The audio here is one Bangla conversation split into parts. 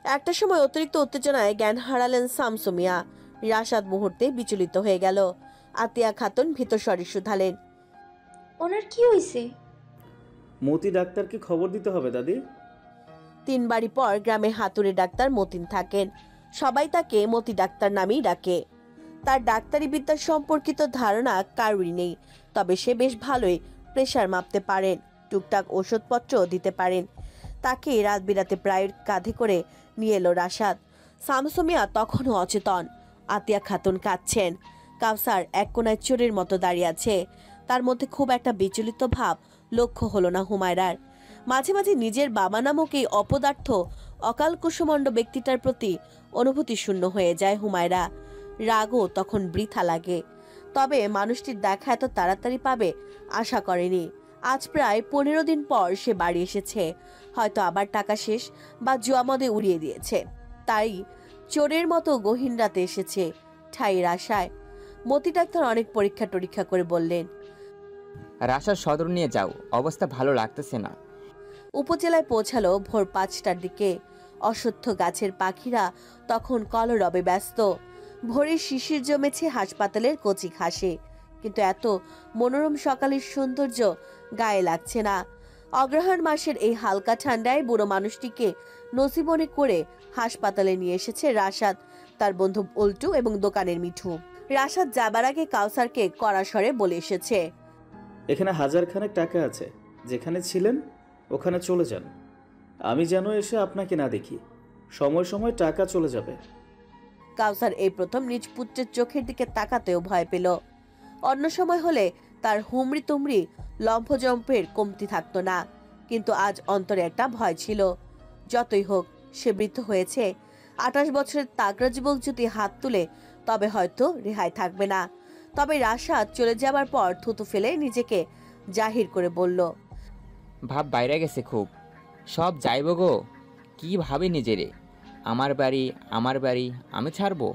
একটা সময় অতিরিক্ত উত্তেজনায় জ্ঞান হারালেন শামসু মিয়া। রাশাদ মুহূর্তে বিচলিত হয়ে গেল। আতিয়া খাতুন ভীতস্বরে শুধালেন, ওনার কি হয়েছে? মতি ডাক্তারকে খবর দিতে হবে দাদি। 3 বাড়ি পর গ্রামে হাতুড়ে ডাক্তার মতিন থাকেন। সবাই তাকে মতি ডাক্তার নামেই ডাকে। তার ডাক্তারি বিদ্যা সম্পর্কিত ধারণা কারোরই নেই, তবে সে বেশ ভালোই প্রেসার মাপতে পারেন, টুকটাক ওষুধপত্র দিতে পারেন। তাকে রাত বিরাতে প্রায় কাঁধে করে নিয়ে এলো রাশাদ। শামসু মিয়া তখনও অচেতন। আতিয়া খাতুন কাঁদছেন। কাউসার এক কোনায় চোরের মতো দাঁড়িয়ে আছে। তার মধ্যে খুব একটা বিচলিত ভাব লক্ষ্য হলো না হুমায়রার। মাঝে মাঝে নিজের বাবা নামক এই অপদার্থ অকাল কুসুমণ্ড ব্যক্তিটার প্রতি অনুভূতি শূন্য হয়ে যায় হুমায়রা। রাগও তখন বৃথা লাগে। তবে মানুষটির দেখা এত তাড়াতাড়ি পাবে আশা করেনি। আজ প্রায় 15 দিন পর সে বাড়ি এসেছে। হয়তো আবার টাকা শেষ বা জুয়া মদে উড়িয়ে দিয়েছে, তাই চোরের মতো গহীন রাতে এসেছে ঠাইয়ের আশায়। মতি ডাক্তার অনেক পরীক্ষা টরীক্ষা করে বললেন, রাশাদ সদর নিয়ে যাও, অবস্থা ভালো লাগতেছে না। উপজেলায় পৌঁছালো ভোর 5টার দিকে। অশ্বত্থ গাছের পাখিরা তখন কলরবে ব্যস্ত। ভোরের শিশির জমেছে হাসপাতালের কচি ঘাসে, কিন্তু এত মনোরম সকালের সৌন্দর্য গায়ে লাগছে না। অগ্রহায়ণ মাসের এই হালকা ঠান্ডায় বুড়ো মানুষটিকে নসিবনে করে হাসপাতালে নিয়ে এসেছে রাশাদ, তার বন্ধু উল্টু এবং দোকানের মিঠু। রাশাদ যাবার আগে কাউসারকে কড়া স্বরে বলে এসেছে, এখানে 1000 খানেক টাকা আছে, যেখানে ছিলেন ওখানে চলে যান। আমি যেন এসে আপনাকে না দেখি। সময় সময় টাকা চলে যাবে। কাউসার এই প্রথম নিজ পুত্রের চোখের দিকে তাকাতেও ভয় পেল। অন্য সময় হলে তার হুমড়ি তুমড়ি লম্ফজম্পের কমতি থাকতো না, কিন্তু আজ অন্তরে একটা ভয় ছিল। যতই হোক সে বৃদ্ধ হয়েছে। 28 বছরের তাগড়া যুবক যদি হাত তুলে তবে হয়তো রেহাই থাকবে না। তবে রাশাদ চলে যাবার পর থুতু ফেলে নিজেকে জাহির করে বলল, ভাব বাইরে গেছে খুব। সব যাইব গো, কি ভাবে নিজেরে। আমার বাড়ি আমি ছাড়বো।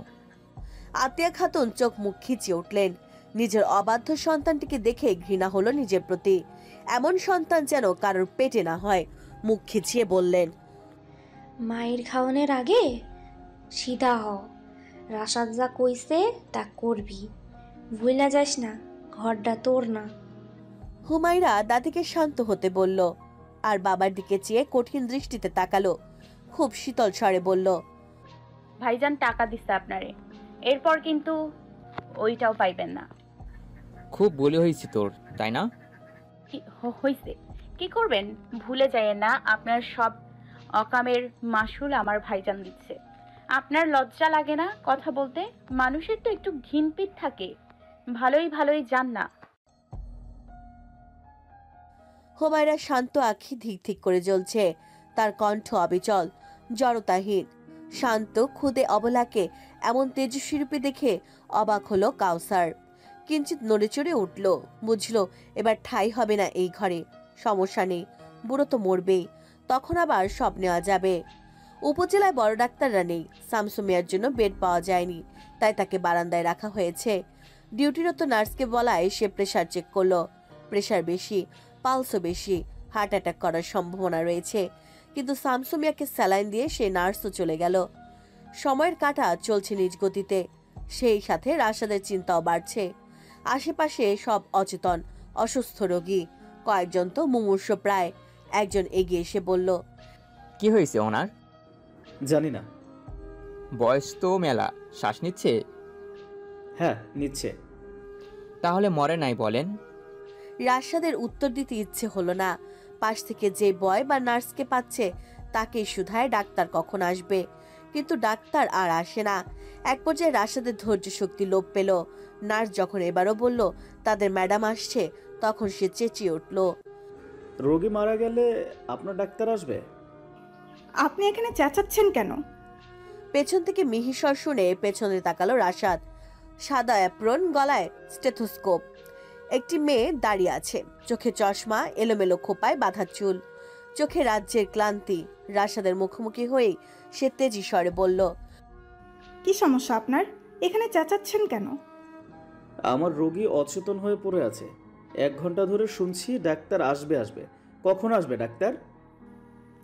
আতিয়া খাতুন চোখ মুখ খিচিয়ে উঠলেন। নিজের অবাধ্য সন্তানটিকে দেখে ঘৃণা হলো নিজের প্রতি। এমন সন্তান যেন কারোর পেটে না হয়। মুখ খিচিয়ে বললেন, মায়ের খাওয়ানোর আগে সিধা হ। রাশাদ যা কইছে তা করবি, ভুইলা যাস না, ঘরটা তোর না। হুমায়রা দাদিকে শান্ত হতে বলল, আর বাবার দিকে চেয়ে কঠিন দৃষ্টিতে তাকালো। খুব শীতল স্বরে বলল, ভাইজান টাকা দিচ্ছে আপনারে, এরপর কিন্তু ওইটাও পাইবেন না। খুব বলে হয়েছি তোর, তাই না? হইছে, কি করবেন? ভুলে যায় না আপনার সব অকামের মাসুল আমার ভাইজান দিচ্ছে। আপনার লজ্জা লাগে না কথা বলতে? মানুষের তো একটু ঘিনপিট থাকে। ভালোই যান না। হুমায়রা শান্ত আঁখি ধিক ধিক করে জ্বলছে। তার কণ্ঠ অবিচল, জড়তাহীন। শান্ত খুদে অবলাকে এমন তেজস্বী রূপে দেখে অবাক হলো কাউসার। কিঞ্চিত নড়েচড়ে উঠল। বুঝলো এবার ঠাঁই হবে না এই ঘরে। সমস্যা নেই, বুড়ো তো মরবেই, তখন আবার সব নেওয়া যাবে। উপজেলায় বড় ডাক্তাররা নেই। শামসু মিয়ার জন্য বেড পাওয়া যায়নি, তাই তাকে বারান্দায় রাখা হয়েছে। ডিউটিরত নার্সকে বলায় সে প্রেসার চেক করলো। প্রেসার বেশি, পালসও বেশি, হার্ট অ্যাটাক করার সম্ভাবনা রয়েছে। কিন্তু শামসু মিয়াকে স্যালাইন দিয়ে সে নার্সও চলে গেল। সময়ের কাঁটা চলছে নিজ গতিতে। সেই সাথে রাশাদের চিন্তাও বাড়ছে। আশেপাশে সব অচেতন, অসুস্থ রোগী, কয়েকজন তো মুমূর্ষ প্রায়। একজন এগিয়ে এসে বলল, কি হয়েছে ওনার? জানি না। বয়স তো মেলা, শ্বাস নিচ্ছে? হ্যাঁ, নিচ্ছে। তাহলে মরে নাই বলেন? রাশাদের উত্তর দিতে ইচ্ছে হলো না। পাশ থেকে যে বয় বা নার্সকে পাচ্ছে তাকে শুধায় ডাক্তার কখন আসবে, কিন্তু ডাক্তার আর আসে না। এক পর্যায়ে রাশাদের ধৈর্য শক্তি লোপ পেল। নার্স যখন এবারও বলল তাদের ম্যাডাম আসছে, তখন সে চেঁচিয়ে উঠল, রোগী মারা গেলে আপনার ডাক্তার আসবে? আপনি এখানে চেঁচাচ্ছেন কেন? পেছন থেকে মিহিস্বর শুনে পেছনে তাকালো রাশাদ। সাদা অ্যাপ্রন, গলায় স্টেথোস্কোপ। একটি মেয়ে দাঁড়িয়ে আছে, চোখে চশমা, এলোমেলো খোপায় বাঁধা চুল, চোখে রাজ্যের ক্লান্তি। রাশাদের মুখোমুখি হয়েই সে তেজি স্বরে বলল, কি সমস্যা আপনার? এখানে চেঁচাচ্ছেন কেন? আমার রোগী অচেতন হয়ে পড়ে আছে। 1 ঘন্টা ধরে শুনছি ডাক্তার আসবে। কখন আসবে ডাক্তার?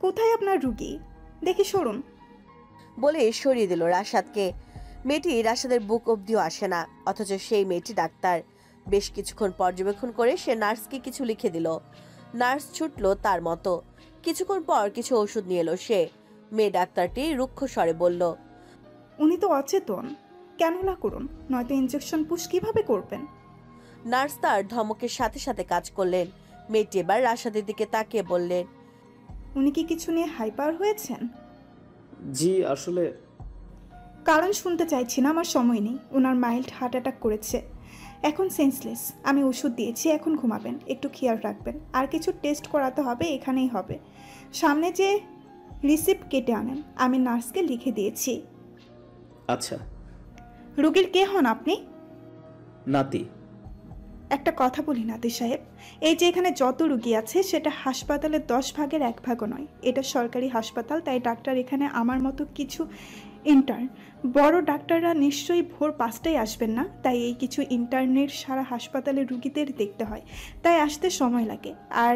কোথায় আপনার রুগী? দেখি সরুন। বলে সরিয়ে দিল রাশাদকে। মেয়েটি রাশাদের বুক অবধিও আসে না, অথচ সেই মেয়েটি ডাক্তার। বেশ কিছুক্ষণ পর্যবেক্ষণ করে সে নার্সকে কিছু লিখে দিল। নার্স ছুটলো তার মতো। কিছুক্ষণ পর কিছু ওষুধ নিয়ে এলো সে। মেয়ে ডাক্তারটি রুক্ষ স্বরে বলল, উনি তো অচেতন, ক্যানুলা করুন, নয়তো ইঞ্জেকশন পুশ কিভাবে করবেন? নার্স তার ধমকের সাথে সাথে কাজ করলেন। মেয়েটি এবার রাশাদের দিকে তাকিয়ে বললেন, উনি কি কিছু নিয়ে হাইপার হয়েছেন? জি আসলে কারণ শুনতে চাইছি না, আমার সময় নেই। ওনার মাইল্ড হার্ট অ্যাটাক করেছে, এখন সেন্সলেস। আমি ওষুধ দিয়েছি, এখন ঘুমাবেন, একটু খেয়াল রাখবেন। আর কিছু টেস্ট করাতে হবে, এখানেই হবে। সামনে যে রিসিপ্ট কেটে আনেন, আমি নার্সকে লিখে দিয়েছি। আচ্ছা। রুগীর কে হন আপনি? নাতি। একটা কথা বলি নাতি সাহেব, এই যে এখানে যত রুগী আছে সেটা হাসপাতালের 10 ভাগের 1 ভাগও নয়। এটা সরকারি হাসপাতাল, তাই ডাক্তার এখানে আমার মতো কিছু ইন্টার্ন। বড় ডাক্তাররা নিশ্চয়ই ভোর 5টায় আসবেন না, তাই এই কিছু ইন্টার্নের সারা হাসপাতালের রুগীদের দেখতে হয়, তাই আসতে সময় লাগে। আর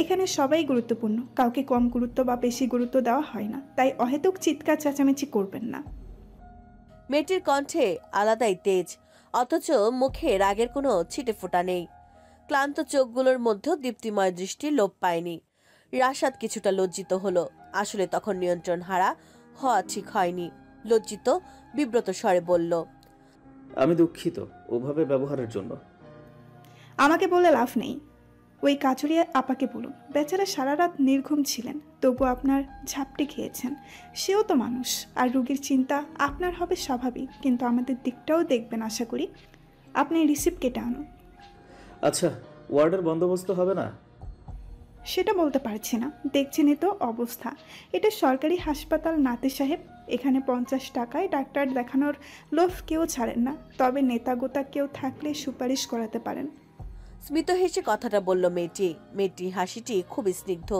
এখানে সবাই গুরুত্বপূর্ণ, কাউকে কম গুরুত্ব বা বেশি গুরুত্ব দেওয়া হয় না, তাই অহেতুক চিৎকার চেঁচামেচি করবেন না। মেয়েটির কণ্ঠে আলাদাই তেজ, অথচ মুখে রাগের কোনো ছিটে ফোঁটা নেই। ক্লান্ত চোখগুলোর মধ্যেও দীপ্তিময় দৃষ্টি লোপ পায়নি। রাশাদ কিছুটা লজ্জিত হলো। আসলে তখন নিয়ন্ত্রণ হারা হওয়া ঠিক হয়নি। লজ্জিত বিব্রত স্বরে বলল, আমি দুঃখিত ওভাবে ব্যবহারের জন্য। আমাকে বলে লাভ নেই, ওই কাচুরিয়া আপাকে বলুন। বেচারা সারা রাত নির্ঘুম ছিলেন, তবু আপনার ঝাপটি খেয়েছেন। সেও তো মানুষ, আর রুগীর চিন্তা আপনার হবে স্বাভাবিক, কিন্তু আমাদের দিকটাও দেখবেন আশা করি। আপনি রিসিপ্ট কেটে আনুন। আচ্ছা, ওয়ার্ডের বন্দোবস্ত হবে না? সেটা বলতে পারছি না, দেখছেনই তো অবস্থা। এটা সরকারি হাসপাতাল নাতি সাহেব, এখানে 50 টাকায় ডাক্তার দেখানোর লোভ কেউ ছাড়েন না। তবে নেতাগোতা কেউ থাকলে সুপারিশ করাতে পারেন। স্মিত হেসে কথাটা বলল মেয়েটি। মেয়েটির হাসিটি খুব স্নিগ্ধ,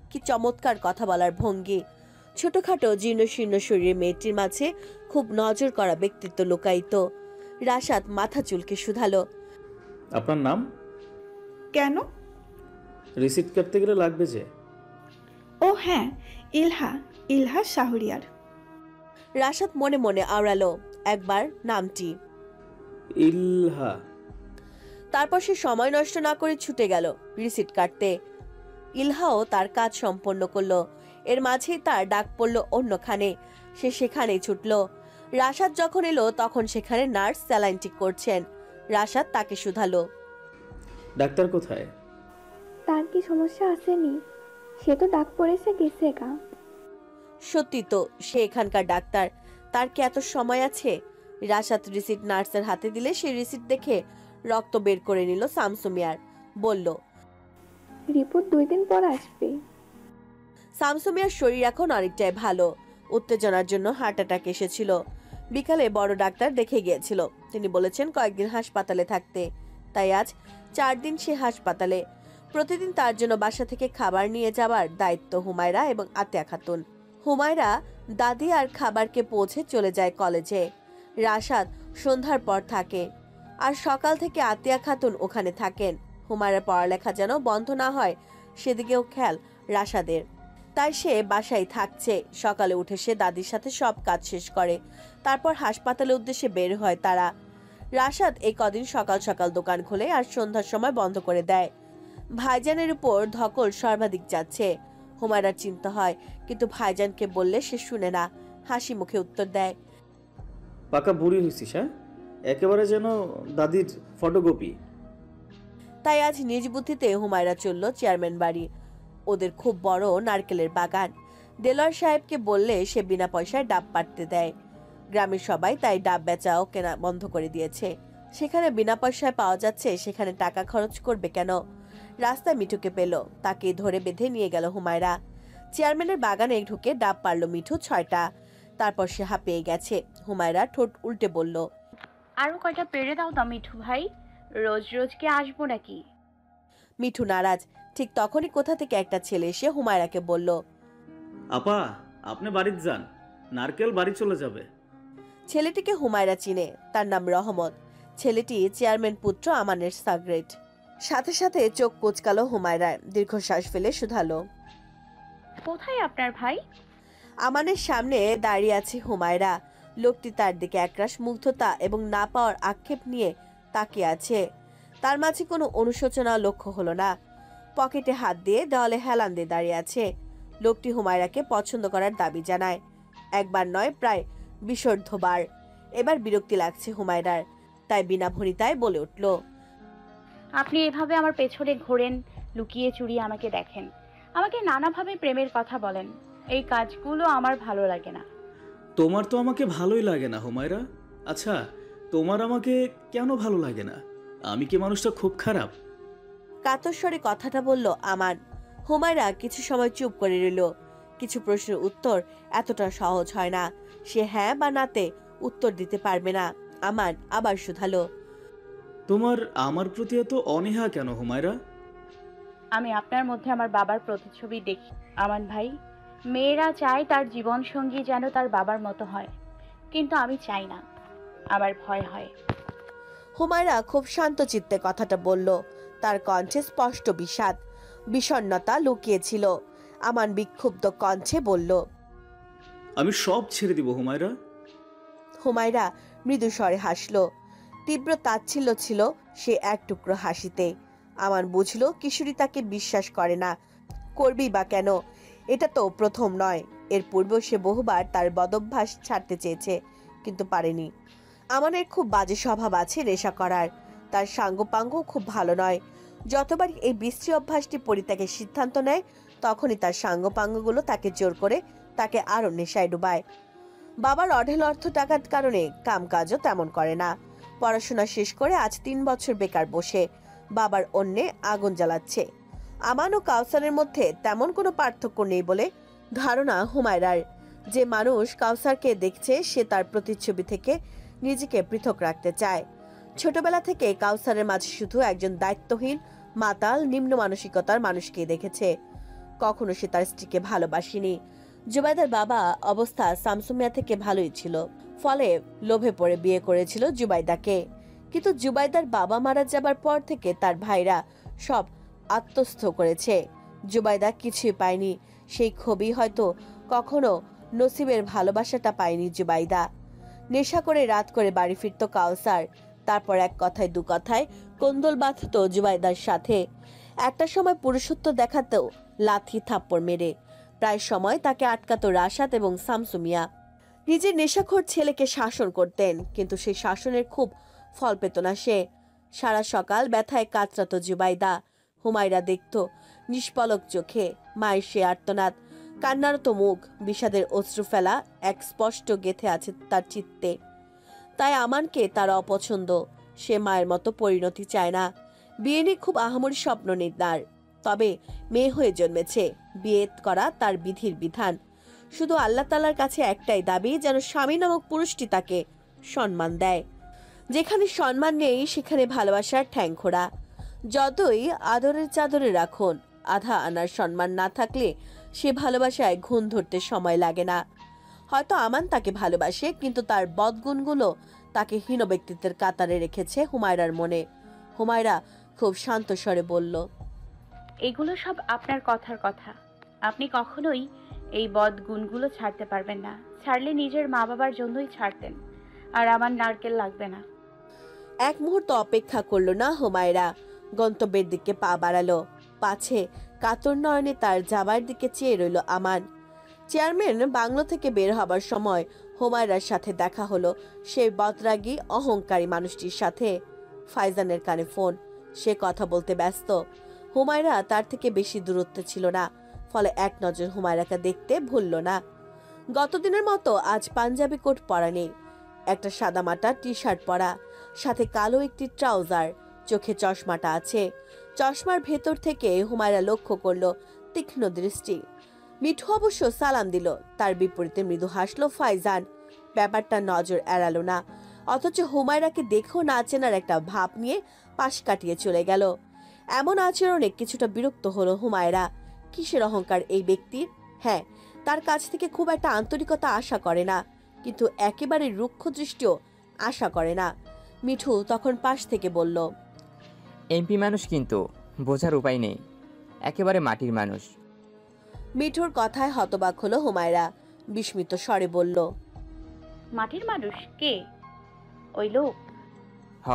কি চমৎকার কথা বলার ভঙ্গি। ছোটখাটো জীর্ণশীর্ণ শরীরে মেয়েটির মাঝে খুব নজর করা ব্যক্তিত্ব লুকায়িত। রাশাদ মাথা চুলকে শুধালো, আপনার নাম? কেন? রিসিপ্ট কাটতে গেলে লাগবে যে। ও হ্যাঁ, ইলহা, ইলহা শাহরিয়ার। রাশাদ মনে মনে আওড়ালো একবার নামটি। ইলহা। তারপর সে সময় নষ্ট না করে ছুটে গেল রিসিট কাটতে। ইলহাও তার কাজ সম্পন্ন করলো। এর মাঝেই তার ডাক পড়লো অন্যখানে। সে সেখানেই ছুটল। রাশাদ যখন এলো তখন সেখানে নার্স স্যালাইন ঠিক করছেন। রাশাদ তাকে শুধালো, ডাক্তার কোথায়? তার কি সমস্যা আসেনি? সে তো ডাক পড়েছে গেছে গা। সত্যি তো, সে এখানকার ডাক্তার, তার কি এত সময় আছে? রাশাদ রিসিট নার্সের হাতে দিলে সে রিসিট দেখে রক্ত বের করে নিল শামসুমিয়ার। বলল, রিপোর্ট 2 দিন পর আসবে। শামসুমিয়ার শরীর এখন অনেকটাই ভালো। উত্তেজনার জন্য হার্ট অ্যাটাক এসেছিল। বিকালে বড় ডাক্তার দেখে গিয়েছিল। তিনি বলেছেন কয়েকদিন হাসপাতালে থাকতে। তাই আজ 4 দিন সে হাসপাতালে। প্রতিদিন তার জন্য বাসা থেকে খাবার নিয়ে যাবার দায়িত্ব হুমায়রা এবং আতিয়া খাতুন। হুমায়রা দাদি আর খাবারকে পৌঁছে চলে যায় কলেজে। রাশাদ সন্ধ্যার পর থাকে, আর সকাল থেকে আতিয়া খাতুন ওখানে থাকেন। হুমায়রার পড়ালেখা যেন বন্ধ না হয় সেদিকেও খেয়াল রাশাদের। তাই সে বাসায় থাকছে। সকালে উঠে সে দাদির সাথে সব কাজ শেষ করে, তারপর হাসপাতালের উদ্দেশ্যে বের হয় তারা। রাশাদ এই কদিন সকাল সকাল দোকান খোলে আর সন্ধ্যার সময় বন্ধ করে দেয়। ভাইজানের উপর ধকল সর্বাধিক যাচ্ছে। হুমায়রার চিন্তা হয়, কিন্তু ভাইজানকে বললে সে শুনে না। হাসি মুখে উত্তর দেয়, পাকা বুড়ি হয়েছিস, হ্যাঁ? একেবারে যেন দাদির ফটোকপি। তাই আজ নিজ বুদ্ধিতে হুমায়রা চলল চেয়ারম্যান বাড়ি। ওদের খুব বড় নারকেলের বাগান। দেলোয়ার সাহেবকে বললে সে বিনা পয়সায় ডাব পাড়তে দেয়। গ্রামের সবাই তাই ডাব বেচা ও কেনা বন্ধ করে দিয়েছে। সেখানে বিনা পয়সায় পাওয়া যাচ্ছে, সেখানে টাকা খরচ করবে কেন? রাস্তায় মিঠুকে পেল, তাকে ধরে বেঁধে নিয়ে গেল হুমায়রা। চেয়ারম্যানের বাগানে ঢুকে ডাব পারল মিঠু 6টা। তারপর সে হাঁপিয়ে গেছে। হুমায়রা ঠোঁট উল্টে বলল, আরো কয়টা পেরে দাও তো মিঠু ভাই, রোজ রোজ কি আসবো নাকি? মিঠু নারাজ। ঠিক তখনই কোথা থেকে একটা ছেলে এসে হুমায়রাকে বলল, আপা, আপনি বাড়িতে যান, নারকেল বাড়ি চলে যাবে। ছেলেটিকে হুমায়রা চিনে, তার নাম রহমত। ছেলেটি চেয়ারম্যান পুত্র আমানের সাগরেট। সাথে সাথে চোখ কুচকালো হুমায়রা, দীর্ঘশ্বাস ফেলে শুধালো, কোথায় আপনার ভাই? আমানের সামনে দাঁড়িয়ে আছে হুমায়রা। লোকটি তার দিকে একরাশ মুগ্ধতা এবং না পাওয়ার আক্ষেপ নিয়ে তাকিয়ে আছে। তার মাঝে কোনো অনুশোচনা লক্ষ্য হলো না। পকেটে হাত দিয়ে দেওয়ালে হেলান দিয়ে দাঁড়িয়ে আছে। লোকটি হুমায়রাকে পছন্দ করার দাবি জানায়, একবার নয় প্রায় বিশর্ধবার। এবার বিরক্তি লাগছে হুমায়রার, তাই বিনা ভনিতায় বলে উঠল, আপনি এভাবে আমার পেছনে ঘোরেন, লুকিয়ে চুরিয়ে আমাকে দেখেন, আমাকে নানাভাবে প্রেমের কথা বলেন। এই কাজগুলো আমার ভালো লাগে না। তোমার তো আমাকে ভালোই লাগে না হুমায়রা। আচ্ছা, তোমার আমাকে কেন ভালো লাগে না? আমি কি মানুষটা খুব খারাপ? কাতর স্বরে কথাটা বলল আমান। হুমায়রা কিছু সময় চুপ করে রইল। কিছু প্রশ্নের উত্তর এতটা সহজ হয় না। সে হ্যাঁ বা নাতে উত্তর দিতে পারবে না। আমান আবার শুধালো, তোমার আমার প্রতি এত অনীহা কেন হুমায়রা? আমি আপনার মধ্যে আমার বাবার প্রতিচ্ছবি দেখি আমান ভাই। মেয়েরা চায় তার জীবন সঙ্গী যেন তার বাবার মতো হয়, কিন্তু আমি চাই না, আমার ভয় হয়। হুমায়রা খুব শান্ত চিত্তে কথাটা বলল। তার কণ্ঠে স্পষ্ট বিষাদ, বিষণ্ণতা লুকিয়েছিল। আমান বিক্ষুব্ধ কণ্ঠে বলল, আমি সব ছেড়ে দিব হুমায়রা। হুমায়রা মৃদু স্বরে হাসল। তীব্র তাচ্ছিল্য ছিল সে এক টুকরো হাসিতে। আমান বুঝল কিশোরী তাকে বিশ্বাস করে না। করবেই বা কেন? এটা তো প্রথম নয়। এর পূর্বেও সে বহুবার তার বদভ্যাস ছাড়তে চেয়েছে, কিন্তু পারেনি। আমানের খুব বাজে স্বভাব আছে নেশা করার। তার সাঙ্গপাঙ্গ খুব ভালো নয়। যতবার এই বিশ্রী অভ্যাসটি পরিত্যাগের সিদ্ধান্ত নেয়, তখনই তার সাঙ্গপাঙ্গগুলো তাকে জোর করে তাকে আরো নেশায় ডুবায়। বাবার অঢেল অর্থ টাকার কারণে কামকাজও তেমন করে না। পড়াশোনা শেষ করে আজ 3 বছর বেকার বসে বাবার অন্যে আগুন জ্বালাচ্ছে। আমান ও কাউসারের মধ্যে তেমন কোনো পার্থক্য নেই বলে ধারণা হুমায়রার। যে মানুষ কাউসারকে দেখছে সে তার প্রতিচ্ছবি থেকে নিজেকে পৃথক রাখতে চায়। ছোটবেলা থেকে কাউসারের মাঝে শুধু একজন দায়িত্বহীন, মাতাল, নিম্ন মানসিকতার মানুষকে দেখেছে। কখনো সে তার স্ত্রীকে ভালোবাসেনি। জুবাইদার বাবা অবস্থা শামসুমিয়া থেকে ভালোই ছিল, ফলে লোভে পড়ে বিয়ে করেছিল জুবাইদাকে। কিন্তু জুবাইদার বাবা মারা যাবার পর থেকে তার ভাইরা সব আত্মস্থ করেছে। জুবাইদা কিছুই পায়নি। সেই ক্ষোভই হয়তো কখনো নসিবের ভালোবাসাটা পায়নি জুবাইদা। নেশা করে রাত করে বাড়ি ফিরত কাউসার। তারপর এক কথায় দু কথায় কোন্দল বাঁধত জুবাইদার সাথে। একটা সময় পুরুষত্ব দেখাতেও লাথি থাপ্পড় মেরে। প্রায় সময় তাকে আটকাতো রাশাদ এবং শামসুমিয়া। নিজের নেশাখোর ছেলেকে শাসন করতেন, কিন্তু সেই শাসনের খুব ফল পেত না সে। সারা সকাল ব্যথায় কাতরাতো জুবাইদা। হুমায়রা দেখত নিষ্পলক চোখে মায়ের সে আর্তনাদ, কান্নারত মুখ, বিষাদের অশ্রু ফেলা এক স্পষ্ট গেথে আছে তার চিত্তে। তাই আমানকে তার অপছন্দ। সে মায়ের মতো পরিণতি চায় না। বিয়ে নিয়ে খুব আহামরি স্বপ্ন নেই তার। তবে মেয়ে হয়ে জন্মেছে, বিয়ে করা তার বিধির বিধান। শুধু আল্লাহ তাআলার কাছে একটাই দাবি, যেন স্বামী নামক পুরুষটি তাকে সম্মান দেয়। যেখানে সম্মান নেই সেখানে ভালোবাসার ঠ্যাংখোড়া। যতই আদরের চাদরে রাখুন, আধা আনার সম্মান না থাকলে সে ভালোবাসায় ঘুণ ধরতে সময় লাগে না। হয়তো আমান তাকে ভালোবাসে, কিন্তু তার বদগুণগুলো তাকে হীন ব্যক্তিত্বের কাতারে রেখেছে হুমায়রার মনে। হুমায়রা খুব শান্ত স্বরে বলল, এগুলো সব আপনার কথার কথা। আপনি কখনোই এই বদ গুণগুলো ছাড়তে পারবেন না। ছাড়লে নিজের মা বাবার জন্যই ছাড়তেন, আর আমার নারকেল লাগবে না। এক মুহূর্ত অপেক্ষা করলো না হুমায়রা। গন্তব্যের দিকে পা বাড়ালো। পাছে কাতর নয়নে তার যাবার দিকে চেয়ে রইল আমান। চেয়ারম্যান বাংলো থেকে বের হবার সময় হুমায়রার সাথে দেখা হলো সেই বদরাগী অহংকারী মানুষটির সাথে। ফাইজানের কানে ফোন। সে কথা বলতে ব্যস্ত। হুমায়রা তার থেকে বেশি দূরত্বে ছিল না, ফলে এক নজর হুমায়রাকে দেখতে ভুলল না। গতদিনের মতো আজ পাঞ্জাবি কোট পরা নেই, একটা সাদামাটা টি শার্ট পরা, সাথে কালো একটি ট্রাউজার। চোখে চশমাটা আছে। চশমার ভেতর থেকে হুমায়রা লক্ষ্য করলো তীক্ষ্ণ দৃষ্টি। মিঠু অবশ্য সালাম দিল, তার বিপরীতে মৃদু হাসলো ফাইজান। ব্যাপারটা নজর এড়ালো না, অথচ হুমায়রাকে দেখেও না চেনার একটা ভাব নিয়ে পাশ কাটিয়ে চলে গেল। এমন আচরণে কিছুটা বিরক্ত হলো হুমায়রা। কিসের অহংকার এই ব্যক্তির? হ্যাঁ, তার কাছ থেকে খুব একটা আন্তরিকতা আশা করে না, কিন্তু একেবারে রুক্ষ দৃষ্টিও আশা করে না। মিঠু তখন পাশ থেকে বলল, এমপি মানুষ, কিন্তু বোঝার উপায় নেই, একেবারে মাটির মানুষ। মিঠুর কথায় হতবাক হলো হুমায়রা। বিস্মিত স্বরে বলল, মাটির মানুষ কে? ওই লোক? হ,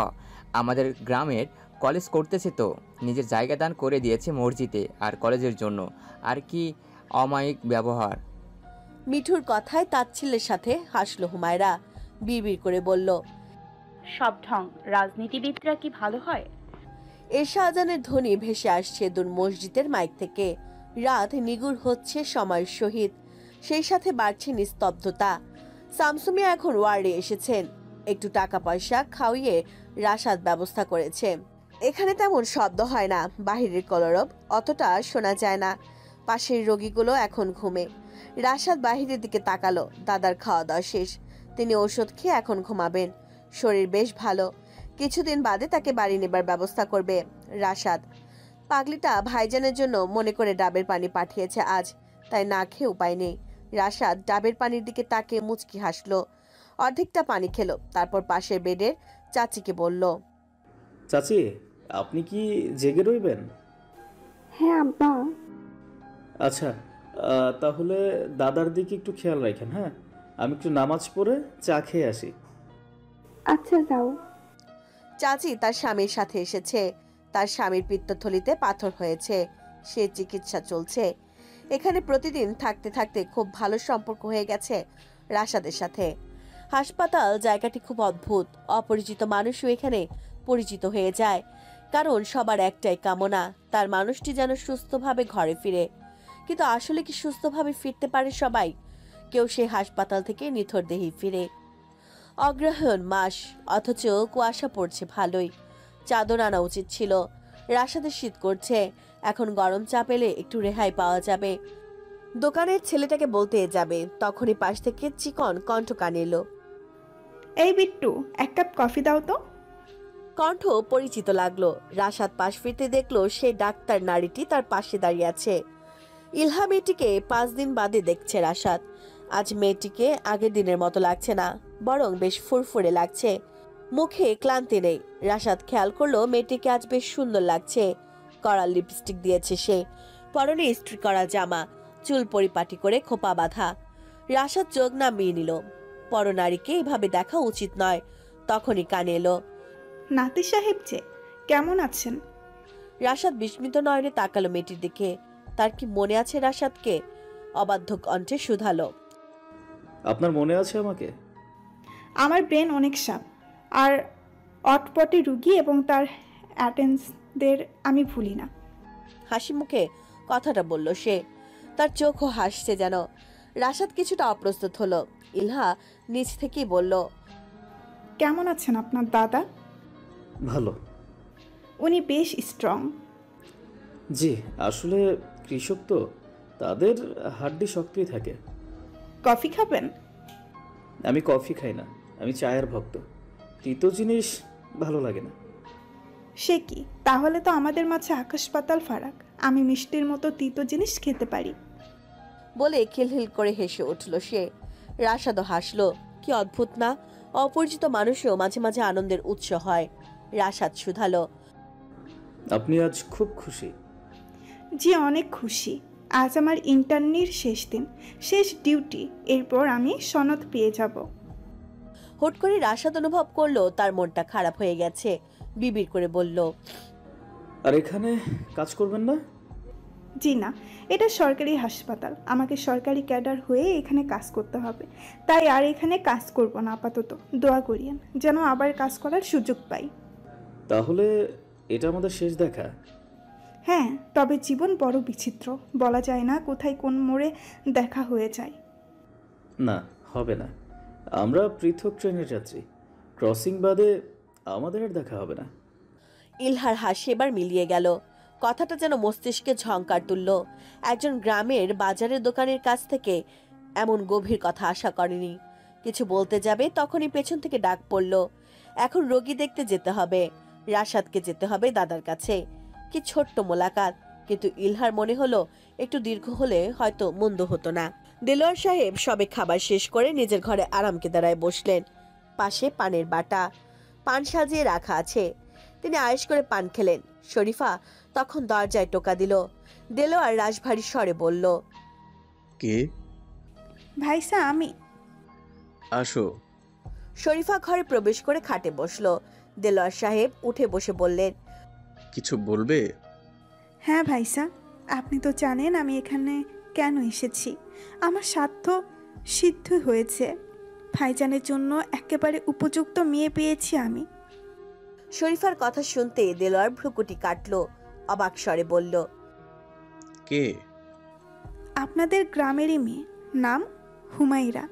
আমাদের গ্রামের কলেজ করতেছে তো, নিজের জায়গা দান করে দিয়েছে মসজিদে আর কলেজের জন্য। আর কি অমায়িক ব্যবহার। মিঠুর কথায় তাচ্ছিল্যের সাথে হাসলো হুমায়রা। বিড়বিড় করে বলল, সব ঢং। রাজনীতিবিদরা কি ভালো হয়? এশা আজানের ধ্বনি ভেসে আসছে দূর মসজিদের মাইক থেকে। রাত নিগুড় হচ্ছে সময়ের সহিত, সেই সাথে বাড়ছে নিস্তব্ধতা। শামসুমিয়া এখন ওয়ার্ডে এসেছেন। একটু টাকা পয়সা খাওয়িয়ে রাশাদ ব্যবস্থা করেছে। এখানে তেমন শব্দ হয় না, বাহিরের কলরব অতটা শোনা যায় না। পাশের রোগীগুলো এখন ঘুমে। রাশাদ বাহিরের দিকে তাকালো। দাদার খাওয়া দাওয়া শেষ, তিনি ওষুধ খেয়ে এখন ঘুমাবেন। শরীর বেশ ভালো, কিছুদিন বাদে তাকে বাড়ি নেবার ব্যবস্থা করবে রাশাদ। পাগলিটা ভাইজানের জন্য মনে করে ডাবের পানি পাঠিয়েছে আজ, তাই না খেয়ে উপায় নেই। রাশাদ ডাবের পানির দিকে তাকিয়ে মুচকি হাসলো। অর্ধেকটা পানি খেলো, তারপর পাশের বেডের চাচিকে বলল, চাচি, আপনি কি জেগে রইবেন? হ্যাঁ আব্বা। আচ্ছা, তাহলে দাদার দিকে একটু খেয়াল রাখেন। হ্যাঁ, আমি একটু নামাজ পড়ে চা খেয়ে আসি। আচ্ছা যাও। চাচি তার স্বামীর সাথে এসেছে। তার স্বামীর পিত্তথলিতে পাথর হয়েছে, সে চিকিৎসা চলছে। এখানে প্রতিদিন থাকতে থাকতে খুব ভালো সম্পর্ক হয়ে গেছে রাশাদের সাথে। হাসপাতাল জায়গাটি খুব অদ্ভুত, অপরিচিত মানুষও এখানে পরিচিত হয়ে যায়। কারণ সবার একটাই কামনা, তার মানুষটি যেন সুস্থভাবে ঘরে ফিরে। কিন্তু আসলে কি সুস্থভাবে ফিরতে পারে সবাই? কেউ সে হাসপাতাল থেকে নিথর দেহি ফিরে। অগ্রহায়ণ মাস, অথচ কুয়াশা পড়ছে ভালোই। চাদর আনা উচিত ছিল। রাশাদের শীত করছে, এখন গরম চা পেলে একটু রেহাই পাওয়া যাবে। দোকানের ছেলেটাকে বলতে যাবে, তখনই পাশ থেকে চিকন কণ্ঠ কানে এলো, এই বিট্টু, এক কাপ কফি দাও তো। কণ্ঠ পরিচিত লাগলো। রাশাদ পাশ ফিরতে দেখলো সেই ডাক্তার নারীটি তার পাশে দাঁড়িয়ে আছে। ইলহা মেয়েটিকে 5 দিন বাদে দেখছে রাশাদ। আজ মেয়েটিকে আগের দিনের মতো লাগছে না, বরং বেশ ফুরফুরে লাগছে। মুখে ক্লান্তি নেই। রাশাদ খেয়াল করলো মেয়েটিকে আজ বেশ সুন্দর লাগছে। কড়া লিপস্টিক দিয়েছে সে, পরনে ইস্ত্রি করা জামা, চুল পরিপাটি করে খোপা বাঁধা। রাশাদ চোখ নামিয়ে নিল। পরনারীকে এইভাবে দেখা উচিত নয়। তখনই কানে এলো, নাতি সাহেব যে, কেমন আছেন? রাশাদ বিস্মিত নয়নে তাকালো মেয়েটির দিকে। তার কি মনে আছে রাশাদকে? অবাধ্য কণ্ঠে শুধালো, আপনার মনে আছে আমাকে? আমার ব্রেন অনেক সাপ, আর অটপটে রুগী এবং তার অ্যাটেন্ডসদের আমি ভুলি না। হাসি মুখে কথাটা বলল সে। তার চোখও হাসছে যেন। রাশাদ কিছুটা অপ্রস্তুত হলো। ইলহা নিচ থেকেই বলল, কেমন আছেন আপনার দাদা? ভালো। উনি বেশ স্ট্রং। জি, আসলে কৃষক তো, তাদের হাড্ডি শক্তই থাকে। কফি খাবেন? আমি কফি খাই না, আমি চায়ের ভক্ত। তিতো জিনিস ভালো লাগে না। সে কি, তাহলে তো আমাদের মাঝে আকাশ পাতাল ফারাক। আমি মিষ্টির মতো তিতো জিনিস খেতে পারি। বলে খিলখিল করে হেসে উঠল সে। রাশাদও হাসলো। কি অদ্ভুত না, অপরিচিত মানুষও মাঝে মাঝে আনন্দের উৎস হয়। রাশাদ শুধালো, আপনি আজ খুব খুশি? জি অনেক খুশি। আজ আমার ইন্টার্নির শেষ দিন, শেষ ডিউটি। এরপর আমি সনদ পেয়ে যাব। হুট করে রাশাদ অনুভব করলো তার মনটা খারাপ হয়ে গেছে। বিবির করে বলল, আর এখানে কাজ করবেন না? জি না, এটা সরকারি হাসপাতাল। আমাকে সরকারি ক্যাডার হয়ে এখানে কাজ করতে হবে। তাই আর এখানে কাজ করব না আপাতত। দোয়া করিয়েন যেন আবার কাজ করার সুযোগ পাই। তাহলে এটা আমাদের শেষ দেখা? হ্যাঁ, তবে জীবন বড় বিচিত্র, বলা যায় না কোথায় কোন মোড়ে দেখা হয়ে যায়। না, হবে না। আমরা পৃথক ট্রেনের যাত্রী। ক্রসিং বাদে আমাদের আর দেখা হবে না। ইলহার হাসি এবার মিলিয়ে গেল। কথাটা যেন মস্তিষ্কে ঝংকার তুলল। একজন গ্রামের বাজারের দোকানের কাছ থেকে এমন গভীর কথা আশা করেনি। কিছু বলতে যাবে, তখনই পেছন থেকে ডাক পড়ল, এখন রোগী দেখতে যেতে হবে। রাশাদকে যেতে হবে দাদার কাছে। কি ছোট্ট মোলাকাত, কিন্তু ইলহার মনে হলো একটু দীর্ঘ হলে হয়তো মন্দ হতো না। দেলোয়ার সাহেব সবে খাবার শেষ করে নিজের ঘরে আরামকে দাঁড়ায় বসলেন। পাশে পানের বাটা, পান সাজিয়ে রাখা আছে। তিনি আয়েশ করে পান খেলেন। শরীফা তখন দরজায় টোকা দিল। দেলোয়ার রাশভারী স্বরে বলল, কে? ভাইসা আমি। আসো। শরীফা ঘরে প্রবেশ করে খাটে বসলো। দেলোয়ার সাহেব উঠে বসে বললেন, কিছু বলবে? হ্যাঁ ভাইসা, আপনি তো জানেন আমি এখানে কেন এসেছি। আমার স্বার্থ সিদ্ধ হয়েছে। ভাইজানের জন্য একেবারে উপযুক্ত মেয়ে পেয়েছি আমি। শরীফার কথা শুনতে দেলোয়ার ভ্রুকুটি কাটলো, অবাক স্বরে বলল, কে? আপনাদের গ্রামেরই মেয়ে, নাম হুমায়রা।